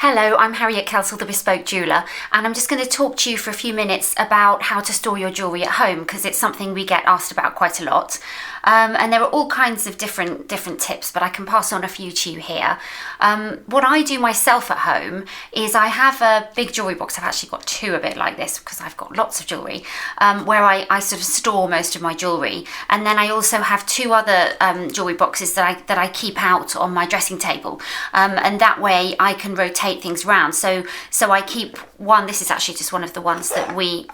Hello, I'm Harriet Kelsall, the Bespoke Jeweller, and I'm just going to talk to you for a few minutes about how to store your jewellery at home, because it's something we get asked about quite a lot. And there are all kinds of different tips, but I can pass on a few to you here. What I do myself at home is I have a big jewellery box. I've actually got two a bit like this because I've got lots of jewellery, where I sort of store most of my jewellery. And then I also have two other jewellery boxes that I keep out on my dressing table, and that way I can rotate things around. So I keep one. This is actually just one of the ones that we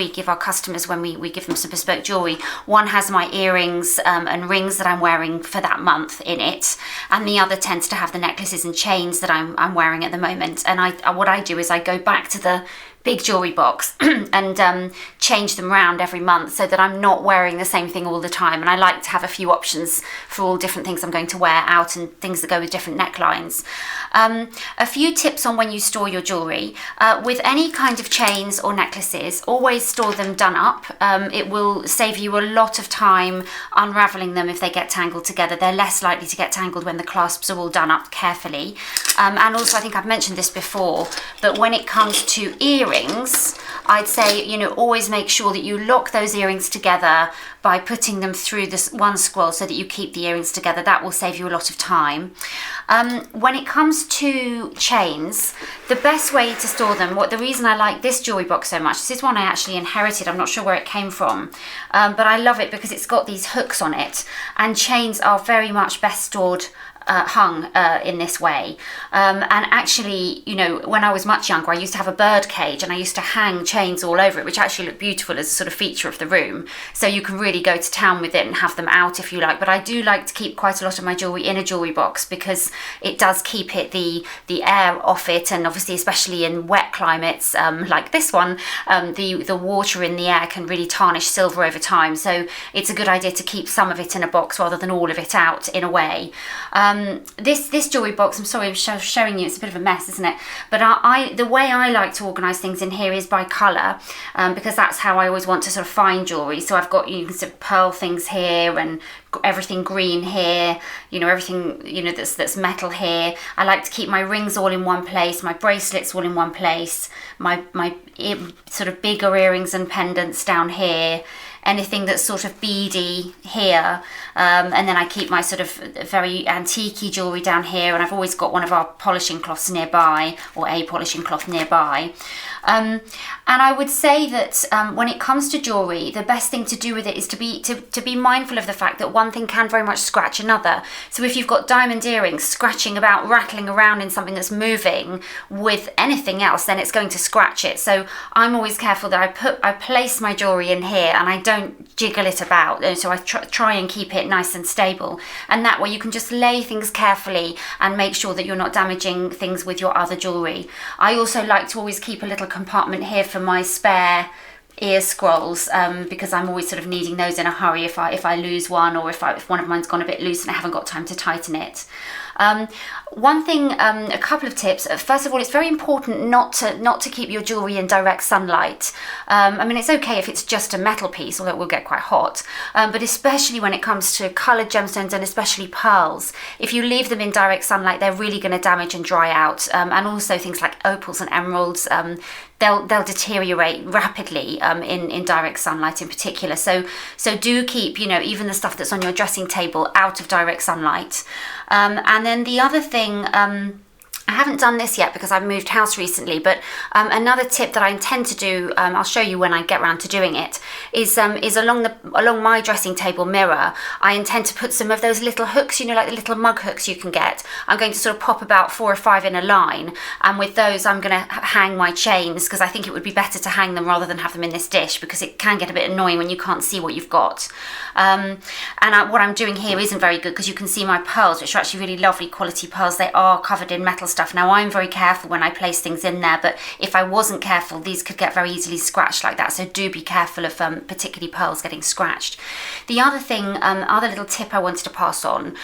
give our customers when we give them some bespoke jewellery. One has my earrings and rings that I'm wearing for that month in it, and the other tends to have the necklaces and chains that I'm wearing at the moment. And what I do is I go back to the big jewellery box and change them around every month so that I'm not wearing the same thing all the time. And I like to have a few options for all different things I'm going to wear out and things that go with different necklines. A few tips on when you store your jewellery. With any kind of chains or necklaces, always store them done up. It will save you a lot of time unravelling them if they get tangled together. They're less likely to get tangled when the clasps are all done up carefully. And also, I think I've mentioned this before, but when it comes to earrings, I'd say, always make sure that you lock those earrings together by putting them through this one scroll so that you keep the earrings together. That will save you a lot of time. When it comes to chains, the best way to store them, the reason I like this jewellery box so much, this is one I actually inherited. I'm not sure where it came from, but I love it because it's got these hooks on it, and chains are very much best stored hung in this way. And actually, when I was much younger, I used to have a bird cage and I used to hang chains all over it, which actually looked beautiful as a sort of feature of the room. So you can really go to town with it and have them out if you like. But I do like to keep quite a lot of my jewellery in a jewellery box because it does keep the air off it, and obviously especially in wet climates like this one, the water in the air can really tarnish silver over time. So it's a good idea to keep some of it in a box rather than all of it out in a way. This jewellery box, I'm sorry I'm showing you, it's a bit of a mess, isn't it? But the way I like to organise things in here is by colour, because that's how I always want to sort of find jewellery. So I've got, you can sort of pearl things here and everything green here, everything, that's metal here. I like to keep my rings all in one place, my bracelets all in one place, my sort of bigger earrings and pendants down here, anything that's sort of beady here, and then I keep my sort of very antique-y jewellery down here, and I've always got one of our polishing cloths nearby, or a polishing cloth nearby. And I would say that when it comes to jewellery, the best thing to do with it is to be mindful of the fact that one thing can very much scratch another. So if you've got diamond earrings scratching about, rattling around in something that's moving with anything else, then it's going to scratch it. So I'm always careful that I place my jewellery in here and I don't jiggle it about. So I try and keep it nice and stable. And that way you can just lay things carefully and make sure that you're not damaging things with your other jewellery. I also like to always keep a little compartment here for my spare ear scrolls, because I'm always sort of needing those in a hurry if I lose one, or if one of mine's gone a bit loose and I haven't got time to tighten it. One thing, a couple of tips. First of all, it's very important not to keep your jewellery in direct sunlight. It's okay if it's just a metal piece, although it will get quite hot, but especially when it comes to coloured gemstones and especially pearls, if you leave them in direct sunlight, they're really going to damage and dry out. And also things like opals and emeralds, they'll deteriorate rapidly in direct sunlight in particular. So do keep, even the stuff that's on your dressing table out of direct sunlight. And then the other thing, I haven't done this yet because I've moved house recently, but another tip that I intend to do, I'll show you when I get around to doing it, is along my dressing table mirror, I intend to put some of those little hooks, like the little mug hooks you can get. I'm going to sort of pop about 4 or 5 in a line, and with those I'm going to hang my chains, because I think it would be better to hang them rather than have them in this dish, because it can get a bit annoying when you can't see what you've got. What I'm doing here isn't very good, because you can see my pearls, which are actually really lovely quality pearls. They are covered in metal stuff. Now I'm very careful when I place things in there, but if I wasn't careful, these could get very easily scratched like that. So do be careful of particularly pearls getting scratched. The other thing, other little tip I wanted to pass on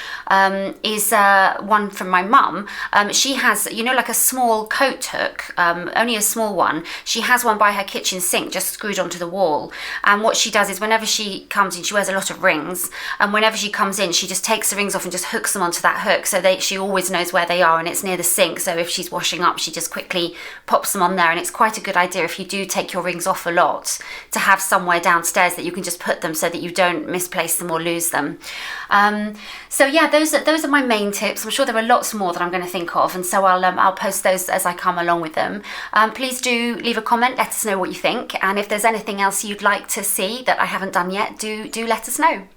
is one from my mum. She has, like a small coat hook, only a small one. She has one by her kitchen sink just screwed onto the wall. And what she does is whenever she comes in, she wears a lot of rings, and whenever she comes in, she just takes the rings off and just hooks them onto that hook, so she always knows where they are, and it's near the sink, so if she's washing up, she just quickly pops them on there. And it's quite a good idea, if you do take your rings off a lot, to have somewhere downstairs that you can just put them so that you don't misplace them or lose them. So yeah, those are my main tips. I'm sure there are lots more that I'm going to think of, and so I'll post those as I come along with them. Please do leave a comment, let us know what you think, and if there's anything else you'd like to see that I haven't done yet, do let us know.